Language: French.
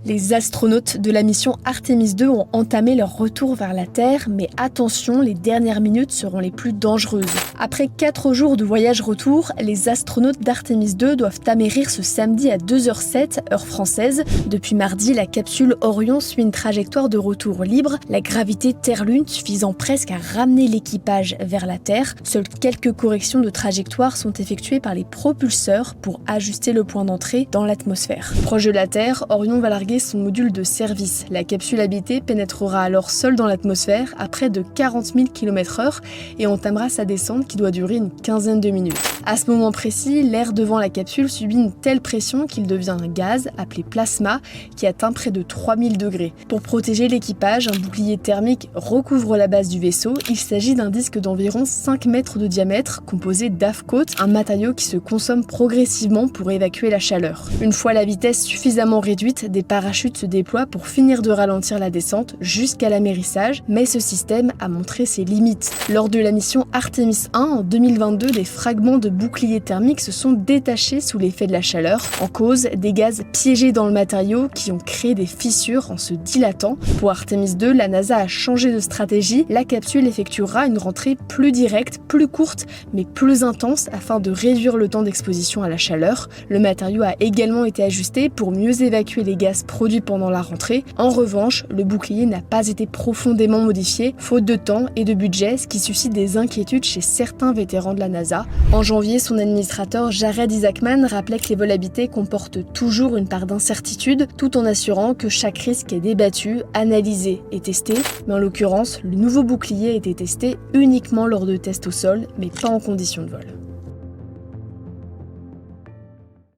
Les astronautes de la mission Artemis 2 ont entamé leur retour vers la Terre, mais attention, les dernières minutes seront les plus dangereuses. Après 4 jours de voyage-retour, les astronautes d'Artemis 2 doivent amérir ce samedi à 2h07, heure française. Depuis mardi, la capsule Orion suit une trajectoire de retour libre, la gravité Terre-Lune suffisant presque à ramener l'équipage vers la Terre. Seules quelques corrections de trajectoire sont effectuées par les propulseurs pour ajuster le point d'entrée dans l'atmosphère. Proche de la Terre, Orion va larguer son module de service. La capsule habitée pénétrera alors seule dans l'atmosphère à près de 40 000 km/h et entamera sa descente qui doit durer une quinzaine de minutes. À ce moment précis, l'air devant la capsule subit une telle pression qu'il devient un gaz appelé plasma qui atteint près de 3000 degrés. Pour protéger l'équipage, un bouclier thermique recouvre la base du vaisseau. Il s'agit d'un disque d'environ 5 mètres de diamètre composé d'Afcoat, un matériau qui se consomme progressivement pour évacuer la chaleur. Une fois la vitesse suffisamment réduite, des parachutes se déploient pour finir de ralentir la descente jusqu'à l'amérissage, mais ce système a montré ses limites. Lors de la mission Artemis 1 en 2022, des fragments de bouclier thermique se sont détachés sous l'effet de la chaleur. En cause, des gaz piégés dans le matériau qui ont créé des fissures en se dilatant. Pour Artemis 2, la NASA a changé de stratégie. La capsule effectuera une rentrée plus directe, plus courte, mais plus intense afin de réduire le temps d'exposition à la chaleur. Le matériau a également été ajusté pour mieux évacuer les gaz produits pendant la rentrée. En revanche, le bouclier n'a pas été profondément modifié, faute de temps et de budget, ce qui suscite des inquiétudes chez certains vétérans de la NASA. En janvier, son administrateur Jared Isaacman rappelait que les vols habités comportent toujours une part d'incertitude, tout en assurant que chaque risque est débattu, analysé et testé. Mais en l'occurrence, le nouveau bouclier a été testé uniquement lors de tests au sol, mais pas en conditions de vol.